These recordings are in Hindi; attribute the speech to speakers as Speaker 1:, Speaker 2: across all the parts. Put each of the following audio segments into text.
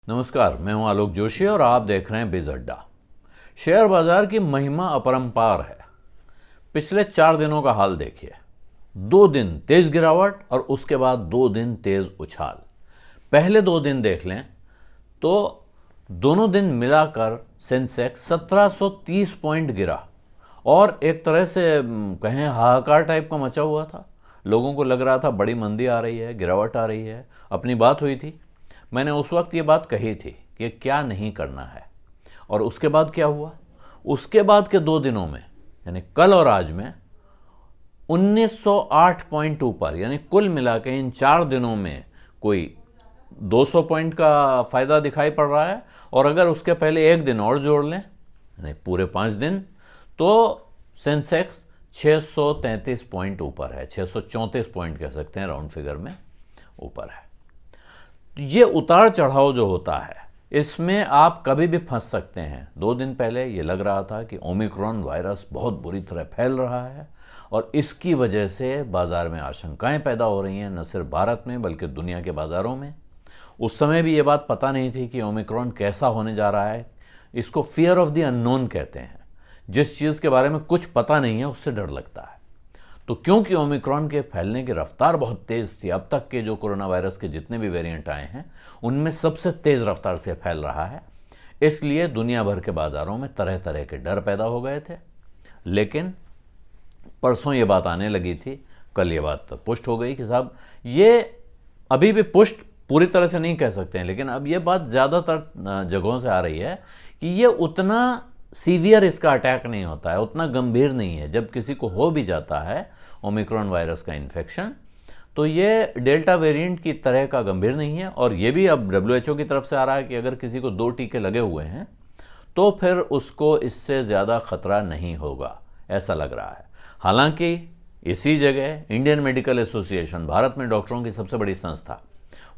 Speaker 1: नमस्कार, मैं हूं आलोक जोशी और आप देख रहे हैं बिज अड्डा। शेयर बाजार की महिमा अपरंपार है। पिछले 4 दिनों का हाल देखिए। 2 दिन तेज गिरावट और उसके बाद 2 दिन तेज उछाल। पहले 2 दिन देख लें तो दोनों दिन मिलाकर सेंसेक्स 1730 पॉइंट गिरा और एक तरह से कहें हाहाकार टाइप का मचा हुआ था। लोगों को लग रहा था बड़ी मंदी आ रही है, गिरावट आ रही है। अपनी बात हुई थी, मैंने उस वक्त ये बात कही थी कि क्या नहीं करना है। और उसके बाद क्या हुआ? उसके बाद के 2 दिनों में यानी कल और आज में 1908 पॉइंट ऊपर, यानी कुल मिला के इन 4 दिनों में कोई 200 पॉइंट का फायदा दिखाई पड़ रहा है। और अगर उसके पहले एक दिन और जोड़ लें यानी पूरे 5 दिन, तो सेंसेक्स 633 पॉइंट ऊपर है, 634 पॉइंट कह सकते हैं राउंड फिगर में ऊपर है। ये उतार चढ़ाव जो होता है इसमें आप कभी भी फंस सकते हैं। 2 दिन पहले ये लग रहा था कि ओमिक्रॉन वायरस बहुत बुरी तरह फैल रहा है और इसकी वजह से बाजार में आशंकाएं पैदा हो रही हैं, न सिर्फ भारत में बल्कि दुनिया के बाजारों में। उस समय भी ये बात पता नहीं थी कि ओमिक्रॉन कैसा होने जा रहा है। इसको फियर ऑफ द अननोन कहते हैं। जिस चीज़ के बारे में कुछ पता नहीं है उससे डर लगता है। तो क्योंकि ओमिक्रॉन के फैलने की रफ्तार बहुत तेज़ थी, अब तक के जो कोरोना वायरस के जितने भी वेरिएंट आए हैं उनमें सबसे तेज़ रफ्तार से फैल रहा है, इसलिए दुनिया भर के बाज़ारों में तरह तरह के डर पैदा हो गए थे। लेकिन परसों ये बात आने लगी थी, कल ये बात पुष्ट हो गई कि साहब ये अभी भी पुष्ट पूरी तरह से नहीं कह सकते हैं, लेकिन अब ये बात ज़्यादातर जगहों से आ रही है कि ये उतना सीवियर इसका अटैक नहीं होता है, उतना गंभीर नहीं है। जब किसी को हो भी जाता है ओमिक्रॉन वायरस का इन्फेक्शन, तो ये डेल्टा वेरिएंट की तरह का गंभीर नहीं है। और ये भी अब WHO की तरफ से आ रहा है कि अगर किसी को 2 टीके लगे हुए हैं तो फिर उसको इससे ज़्यादा खतरा नहीं होगा, ऐसा लग रहा है। हालांकि इसी जगह इंडियन मेडिकल एसोसिएशन, भारत में डॉक्टरों की सबसे बड़ी संस्था,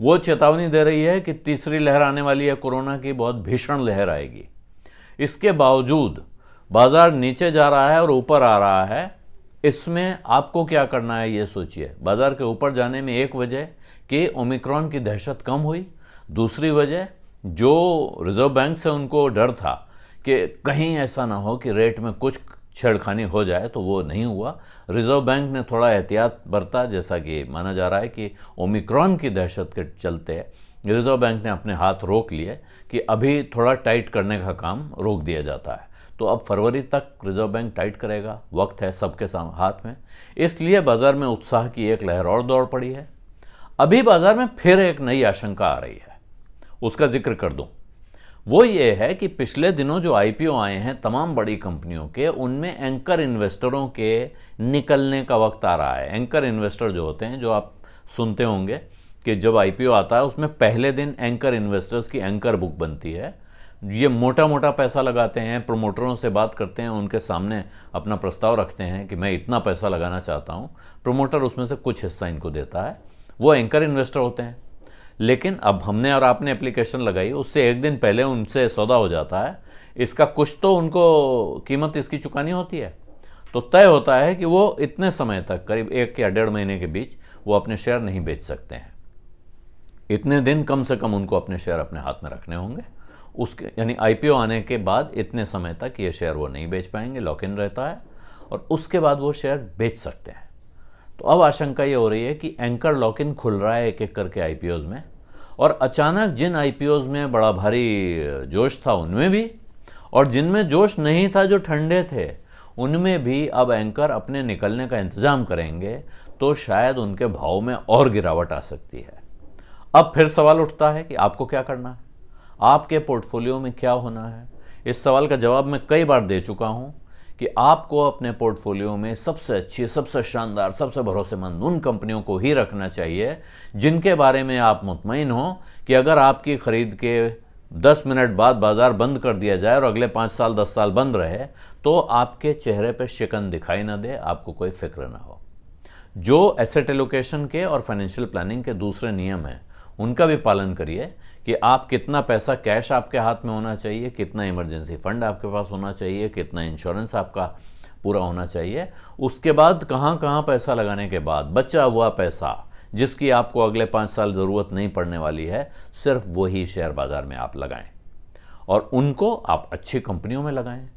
Speaker 1: वो चेतावनी दे रही है कि तीसरी लहर आने वाली है, कोरोना की बहुत भीषण लहर आएगी। इसके बावजूद बाजार नीचे जा रहा है और ऊपर आ रहा है। इसमें आपको क्या करना है ये सोचिए। बाजार के ऊपर जाने में एक वजह कि ओमिक्रॉन की दहशत कम हुई, दूसरी वजह जो रिजर्व बैंक से उनको डर था कि कहीं ऐसा ना हो कि रेट में कुछ छेड़खानी हो जाए, तो वो नहीं हुआ। रिजर्व बैंक ने थोड़ा एहतियात बरता, जैसा कि माना जा रहा है कि ओमिक्रॉन की दहशत के चलते रिजर्व बैंक ने अपने हाथ रोक लिए कि अभी थोड़ा टाइट करने का काम रोक दिया जाता है। तो अब फरवरी तक रिजर्व बैंक टाइट करेगा, वक्त है सबके हाथ में। इसलिए बाजार में उत्साह की एक लहर और दौड़ पड़ी है। अभी बाजार में फिर एक नई आशंका आ रही है, उसका जिक्र कर दूं। वो ये है कि पिछले दिनों जो IPO आए हैं तमाम बड़ी कंपनियों के, उनमें एंकर इन्वेस्टरों के निकलने का वक्त आ रहा है। एंकर इन्वेस्टर जो होते हैं, जो आप सुनते होंगे कि जब IPO आता है उसमें पहले दिन एंकर इन्वेस्टर्स की एंकर बुक बनती है। ये मोटा मोटा पैसा लगाते हैं, प्रमोटरों से बात करते हैं, उनके सामने अपना प्रस्ताव रखते हैं कि मैं इतना पैसा लगाना चाहता हूँ। प्रमोटर उसमें से कुछ हिस्सा इनको देता है, वो एंकर इन्वेस्टर होते हैं। लेकिन अब हमने और आपने एप्लीकेशन लगाई, उससे एक दिन पहले उनसे सौदा हो जाता है। इसका कुछ तो उनको कीमत इसकी चुकानी होती है। तो तय होता है कि वो इतने समय तक, करीब 1 या 1.5 महीने के बीच, वो अपने शेयर नहीं बेच सकते हैं। इतने दिन कम से कम उनको अपने शेयर अपने हाथ में रखने होंगे। उसके यानी IPO आने के बाद इतने समय तक ये शेयर वो नहीं बेच पाएंगे, लॉक इन रहता है, और उसके बाद वो शेयर बेच सकते हैं। तो अब आशंका ये हो रही है कि एंकर लॉक इन खुल रहा है एक एक करके IPOs में, और अचानक जिन IPOs में बड़ा भारी जोश था उनमें भी, और जिनमें जोश नहीं था, जो ठंडे थे, उनमें भी अब एंकर अपने निकलने का इंतजाम करेंगे, तो शायद उनके भाव में और गिरावट आ सकती है। अब फिर सवाल उठता है कि आपको क्या करना है, आपके पोर्टफोलियो में क्या होना है। इस सवाल का जवाब मैं कई बार दे चुका हूं कि आपको अपने पोर्टफोलियो में सबसे अच्छी, सबसे शानदार, सबसे भरोसेमंद उन कंपनियों को ही रखना चाहिए जिनके बारे में आप मुतमईन हो कि अगर आपकी खरीद के 10 मिनट बाद बाजार बंद कर दिया जाए और अगले 5 साल 10 साल बंद रहे, तो आपके चेहरे पर शिकन दिखाई ना दे, आपको कोई फिक्र ना हो। जो एसेट एलोकेशन के और फाइनेंशियल प्लानिंग के दूसरे नियम हैं, उनका भी पालन करिए कि आप कितना पैसा कैश आपके हाथ में होना चाहिए, कितना इमरजेंसी फंड आपके पास होना चाहिए, कितना इंश्योरेंस आपका पूरा होना चाहिए। उसके बाद कहाँ कहाँ पैसा लगाने के बाद बचा हुआ पैसा जिसकी आपको अगले 5 साल ज़रूरत नहीं पड़ने वाली है, सिर्फ वही शेयर बाज़ार में आप लगाएं और उनको आप अच्छी कंपनियों में लगाएं।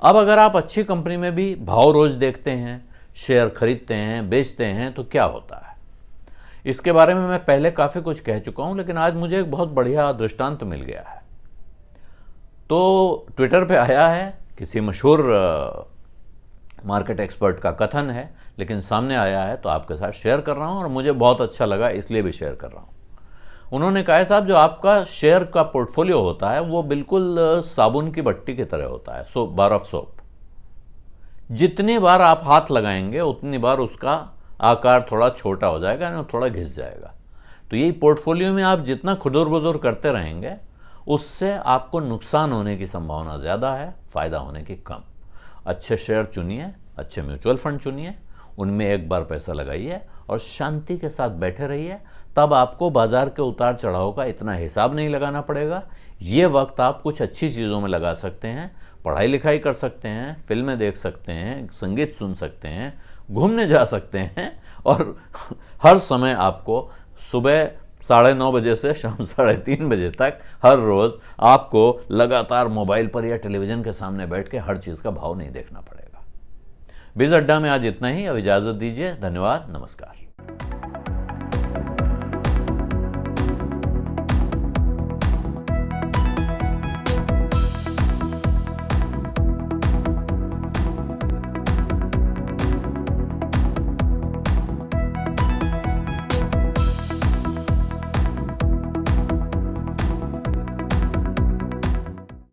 Speaker 1: अब अगर आप अच्छी कंपनी में भी भाव रोज देखते हैं, शेयर खरीदते हैं, बेचते हैं, तो क्या होता है, इसके बारे में मैं पहले काफ़ी कुछ कह चुका हूं, लेकिन आज मुझे एक बहुत बढ़िया दृष्टांत मिल गया है। तो ट्विटर पे आया है, किसी मशहूर मार्केट एक्सपर्ट का कथन है, लेकिन सामने आया है तो आपके साथ शेयर कर रहा हूं और मुझे बहुत अच्छा लगा, इसलिए भी शेयर कर रहा हूं। उन्होंने कहा है, साहब, जो आपका शेयर का पोर्टफोलियो होता है वो बिल्कुल साबुन की भट्टी की तरह होता है, बार ऑफ सोप। जितनी बार आप हाथ लगाएंगे उतनी बार उसका आकार थोड़ा छोटा हो जाएगा, यानी थोड़ा घिस जाएगा। तो यही पोर्टफोलियो में आप जितना खुदुर बुदुर करते रहेंगे, उससे आपको नुकसान होने की संभावना ज़्यादा है, फ़ायदा होने की कम। अच्छे शेयर चुनिए, अच्छे म्यूचुअल फंड चुनिए, उनमें एक बार पैसा लगाइए और शांति के साथ बैठे रहिए। तब आपको बाजार के उतार चढ़ाव का इतना हिसाब नहीं लगाना पड़ेगा। ये वक्त आप कुछ अच्छी चीज़ों में लगा सकते हैं, पढ़ाई लिखाई कर सकते हैं, फिल्में देख सकते हैं, संगीत सुन सकते हैं, घूमने जा सकते हैं, और हर समय आपको सुबह 9:30 बजे से शाम 3:30 बजे तक हर रोज़ आपको लगातार मोबाइल पर या टेलीविज़न के सामने बैठ के हर चीज़ का भाव नहीं देखना पड़ेगा। बीज अड्डा में आज इतना ही। अब इजाज़त दीजिए। धन्यवाद। नमस्कार।